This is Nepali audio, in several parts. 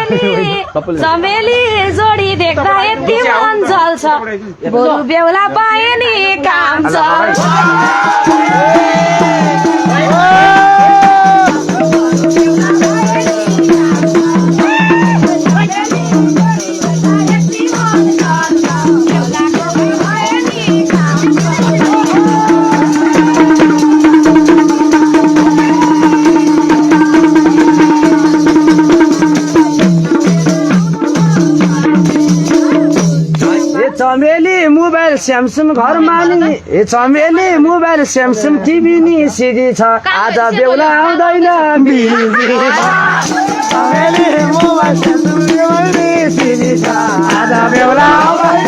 चमेली जोडी देख्दा यति मन जल्छ बरु बेहुला पाए नि काम चल्छ चमेली मोबाइल स्यामसङ घरमा नि चमेली मोबाइल स्यामसङ टिभी नि सिडी छ आज बेहुला आउँदैन चमेली मोबाइल स्यामसङ टिभी सिडी छ आज बेहुला आउँदैन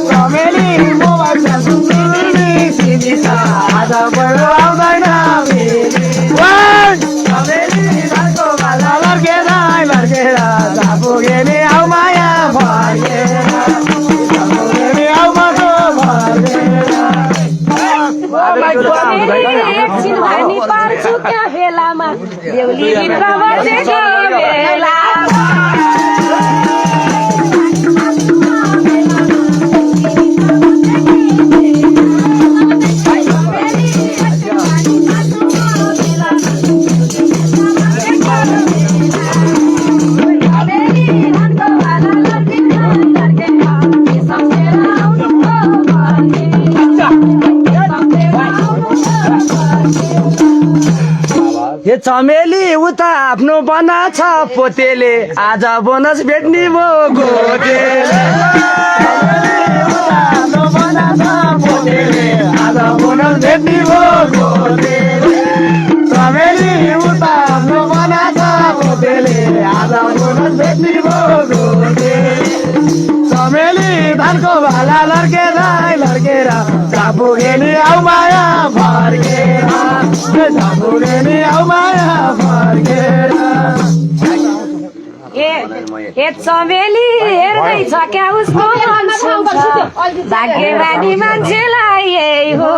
चमेली मोबाइल स्यामसङ टिभी सिडी छ आज बेहुला आउँदैन चमेली घरको बाला लर्केर जापुगे नि आउ माया एकछिन भानी पार्छु क्या बेलामा बेहुली भित्र बसेको बेला ये चमेली उता आफ्नो बना छ पोतेले आज बोनस भेट्ने भो गोटेले आफ्नो बना छ पोतेले आज बोनस भेट्ने भो गोटेले चमेली उता आफ्नो बना छ पोतेले आज बोनस भेट्ने भो गोटेले चमेली धानको भाला लर्केर जापुगे नि आउ माया फर्केर जापुगे नि आउ माया फर्केर ए चमेली हेर्दैछ क्या उसको मन सुन्छ भाग्यवानी मान्छेलाई यही हो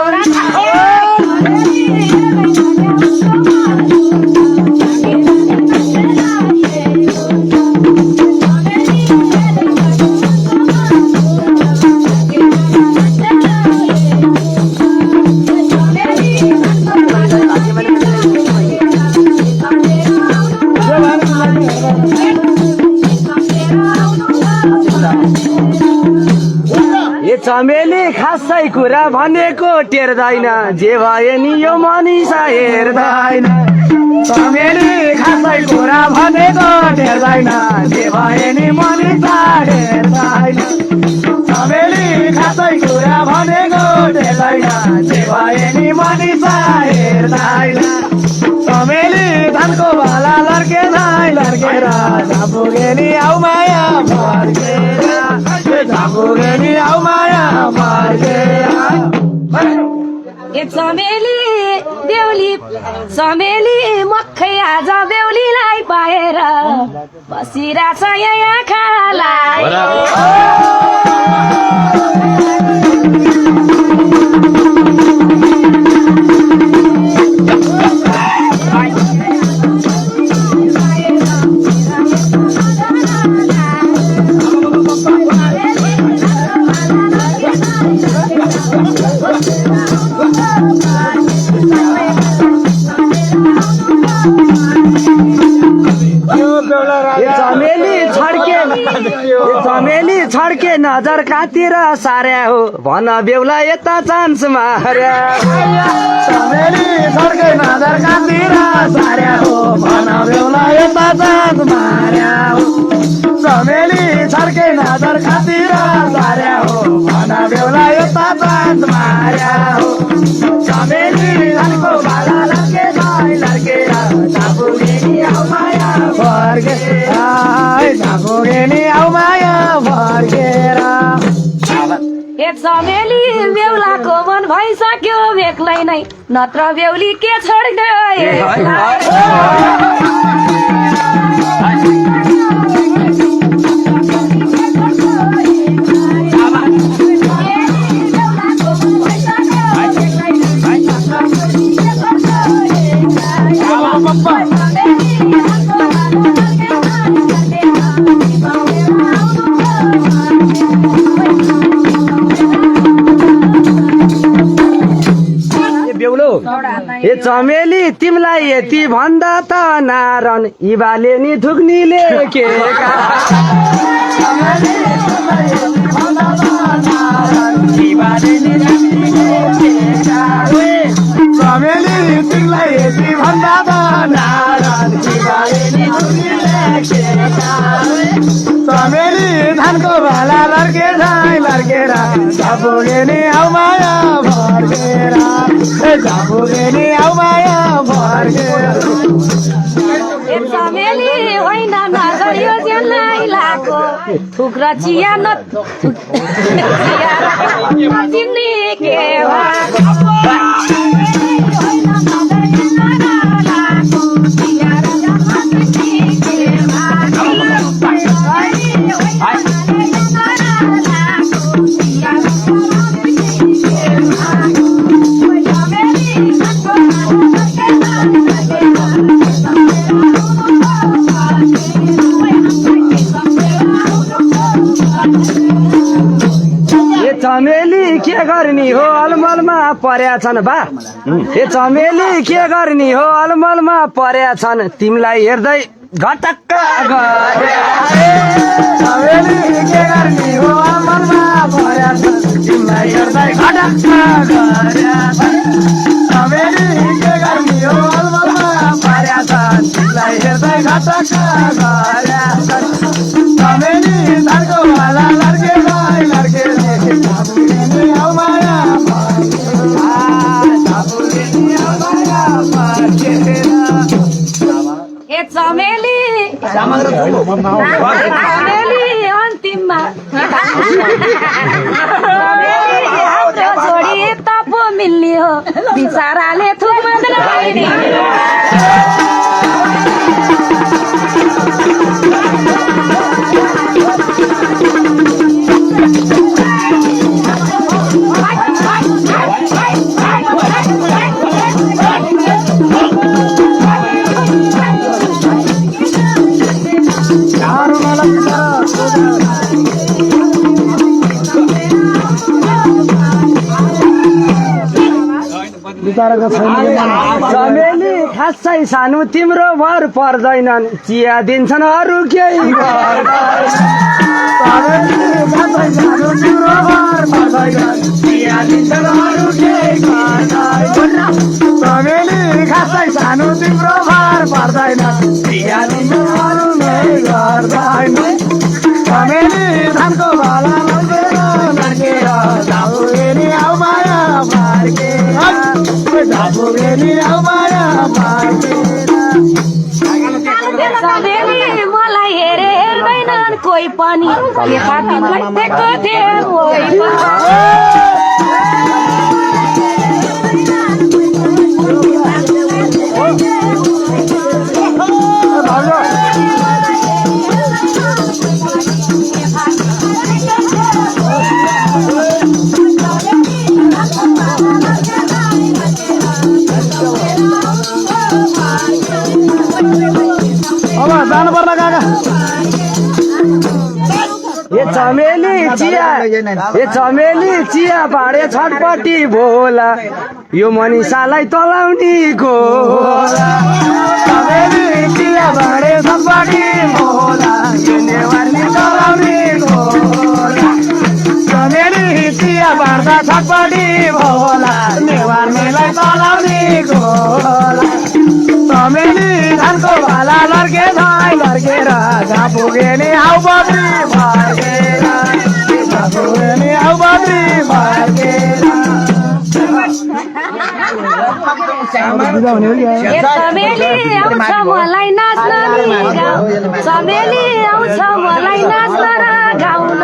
चमेली खासै कुरा भनेको टेर्दैन जे भए नि यो मनिषा हेर्दैन चमेली खासै कुरा भनेको टेर्दैन जे भए नि मनिषा हेर्दैन चमेली खासै कुरा भनेको टेर्दैन जे भए नि मनिषा हेर्दैन चमेली धानको भाला लर्केर जापुगे नि आउ माया फर्केर जापुगे नि आउ माया फर्केर ए चमेली मक्खै आज बेहुलीलाई पाएर बसिरहेछ यहाँ खालाई चमेली छड्के नजर कातिर सार्या हो भन बेहुला यता चान्स मार्या चमेली छड्के नजर कातिर सार्या हो भन बेहुला यता चान्स मार्या हो चमेली छड्के नजर कातिर सार्या हो भन बेहुला यता चान्स मार्या हो चमेली धानको भाला लर्केर जापुगे नि आउ माया जापुगे नि आउ माया फर्केर ए चमेली बेहुलाको मन भइसक्यो बेग्लै नै नत्र बेहुली के छोड्दै चमेली तिमीलाई यति भन्दा त नारन इबाले नि थुक्नीले के चमेली तिमीलाई यति भन्दा त नारन इबाले नि थुक्नीले के चमेली धानको भाला लर्केर झपुगे नि आउ माया फर्केर झपुगे नि आउ माया फर्केर चमेली होइन नगरियो ज्यानलाई लाको थुक्र चिया चिन्ने के चमेली के गर्ने हो अलमलमा पर्या छन् बा ए चमेली के गर्ने हो अलमलमा पर्या छन् तिमीलाई हेर्दै घटक्क चमेली के गर्ने हो अलमलमा पर्या छन् तिमीलाई हेर्दै घटक्क चमेली के गर्ने हो अलमलमा पर्या छन् तिमीलाई हेर्दै घटक्क चमेली धानको भाला लर्केर चमेली अन्तिममा छोडी तपो मिल्ने हो बिचाराले थुक मात्र चमेली खासै सानो तिम्रो भर पर्दैनन् चिया दिन्छन् अरू केही चमेली खासै सानो तिम्रो भार पर्दैन चिया दिन्छन् अरू केही गर्दैन चमेली धानको भाला लर्केर झपुगे नि आउ माया फर्केर झपुगे नि आउ माया फर्केर चमेली मलाई हेर्दैनन् कोही पनि तिमीलाई दिएको थिए कोही अब जानु पर्ला काका ए चमेली चिया बाँडे छटपट्टि भोला यो मनिषालाई तलाउने घोला चमेली चिया बाँडे छटपट्टि भोला यो नेवारले तलाउने घोला चमेली चिया बाँड्दा छटपट्टि भोला नेवारलाई तलाउने घोला चमेली धानको भाला लर्केर झपुगे नि आउ बद्री फर्केर झपुगे नि आउ बद्री फर्केर चमेली आउँछ मलाई नाच्न चमेली आउँछ मलाई नाच्न र गाउन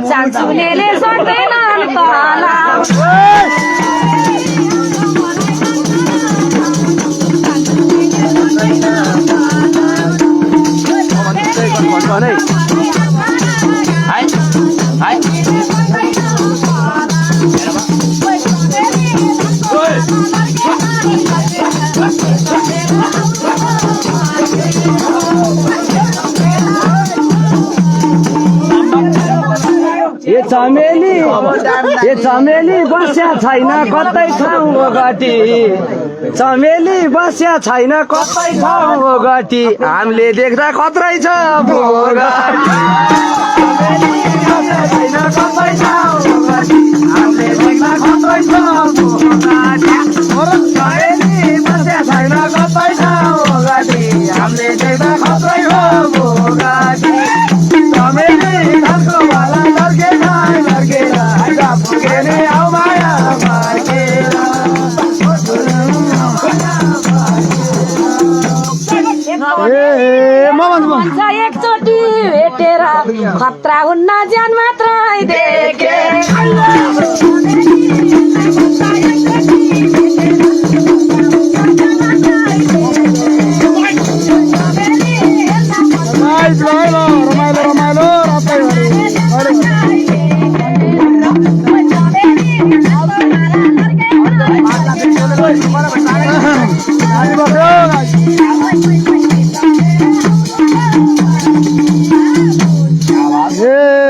चान्चुलेले सक्दैनन् कला चमेली बस्या छैन कतै ठाउँ गटी चमेली बस्या छैन कतै छ भोगटी हामीले देख्दा खत्रै छ भोगटी चमेली बस्या छैन कतै छ भोगटी हामीले देख्दा खत्रै छ भोगटी चमेली बस्या छैन कतै छ भोगटी हामीले देख्दा खत्रै हो भोगटी चमेली घरको वाला लड्केर आइदा पुगेर आऊ माया फर्केर भन्छ एकचोटि भेटेर खतरा हुन्न ज्यान मात्रै देखे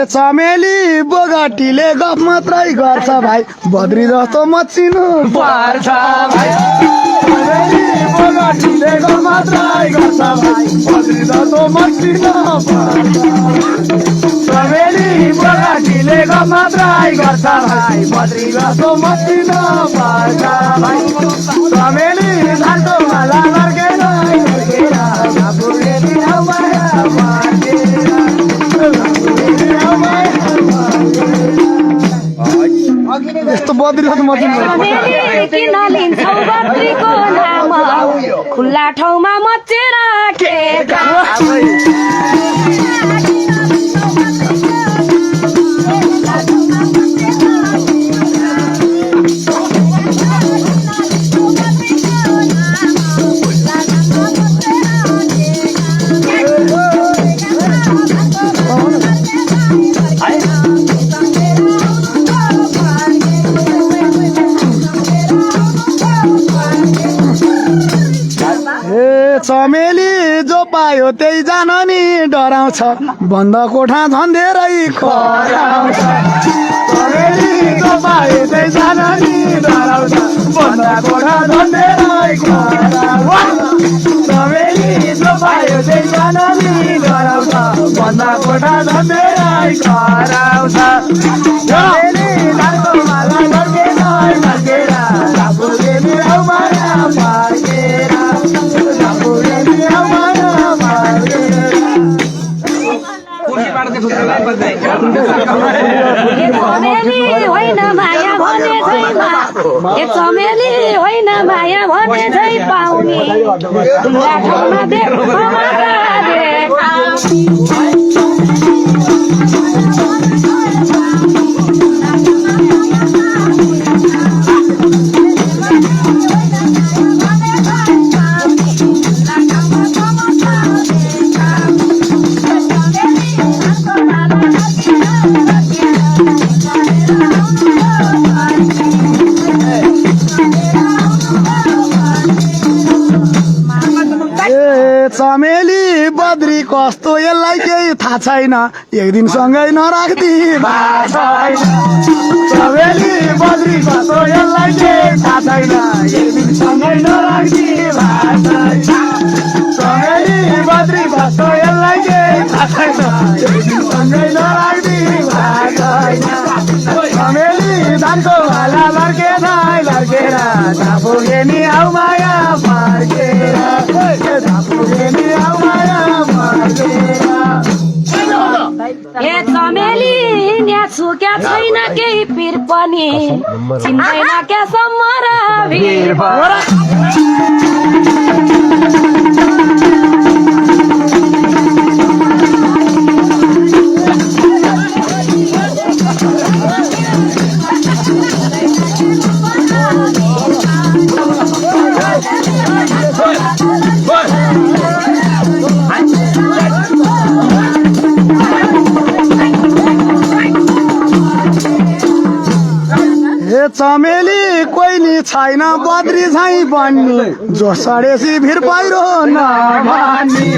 चमेली बोगटीले गफ मात्रै गर्छ भाइ बद्री जस्तो मचिनु पर्छ भाइ चमेली बोगटीले गफ मात्रै गर्छ भाइ बद्री जस्तो मचिनु पर्छ चमेली बोगटीले गफ मात्रै गर्छ भाइ बद्री जस्तो मचिनु पर्छ भाइ चमेली धानको माला लड्केर यस्तो बद्रिरहेको चमेली किन लिन्छौ बद्रीको नाम खुल्ला ठाउँमा मचेर राखेका चमेली जो पायो त्यही जान नि डराउँछ बन्द कोठा झन् धेरै खराउँछ चमेली जो पायो त्यही जान नि डराउँछ बन्द कोठा झन् धेरै खराउँछ चमेली जो पायो त्यही जान नि डराउँछ बन्द कोठा झन् धेरै खराउँछ चमेली धानको माला लड्केर आफूले आऊ माया फर्केर चमेली होइन माया भने छैन चमेली होइन माया भने झै पाउने खुल्ला ठाउँमा देखा चमेली बद्री कस्तो यसलाई केही थाहा छैन एक दिन सँगै नराख्दी चमेली बद्री कस्तो यसलाई केही थाहा छैन एक दिन सँगै नराख्दी चमेली बद्री कस्तो यसलाई केही थाहा छैन एक दिन सँगै नराख्दी चमेली धानको भाला लड्केर पुगेनी आऊ माया फर्केर ए चमेली यहाँ छुक्या छैन केही पिर पनि चिन्दैन क्या सम्मरा भिर चमेली कोही नि छैन बद्री झैँ बन्नी जो सडेसी भिर पहिरो नभनी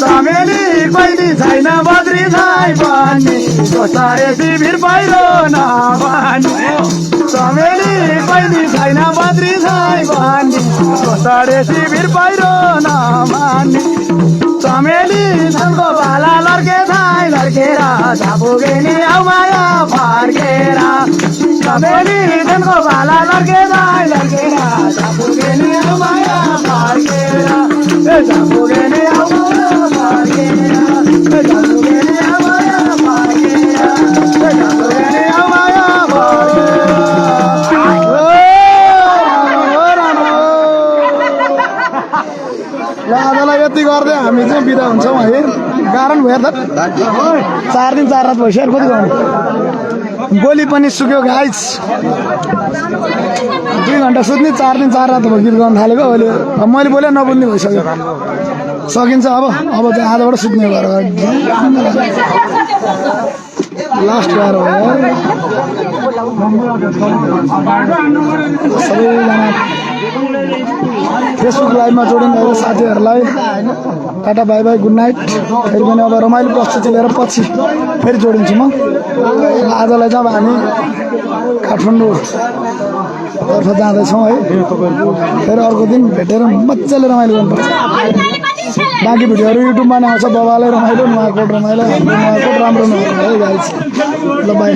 चमेली कहिले छैन बद्री छाई भन्ने कसरी शिविर पहिरो नभन्ने चमेली कहिले छैन बद्री छाई भन्ने कसरी शिविर पहिरो नभन्ने चमेली धनको बाला लड्के छाई लड्केर झापुगे नि आउ माया फर्केर चमेली धनको बाला लड्के छाई लड्केर झापुगे नि आउ माया फर्केर झापुगे नि आउ माया फर्केर झापुगे नि आउ माया फर्केर झापुगे नि आउ माया फर्केर ल आजलाई यति गर्दै हामी चाहिँ बिदा हुन्छौँ है कारण भयो त 4 दिन 4 रात भइसक्यो कति गर्नु गोली पनि सुक्यो गाइस 2 घन्टा सुत्ने 4 दिन 4 रात भयो गीत गाउन थालेको अहिले मैले बोले नबुझ्ने भइसक्यो सकिन्छ अब चाहिँ आजबाट सुत्ने भएर लास्ट बार हो सबैजना फेसबुक लाइभमा जोडिनु साथीहरूलाई tata bye by good night फेरि पनि अब रमाइलो प्रस्तुति लिएर पछि फेरि जोडिन्छु म आजलाई चाहिँ अब हामी काठमाडौँतर्फ जाँदैछौँ है फेरि अर्को दिन भेटेर मजाले रमाइलो गर्नुपर्छ बाँकी भिडियोहरू युट्युबमा नै आउँछ बाबालाई रमाइलो नुवाकोट रमाइलो हाम्रो नुवाकोट राम्रो नहुनु है गाइस ल बाई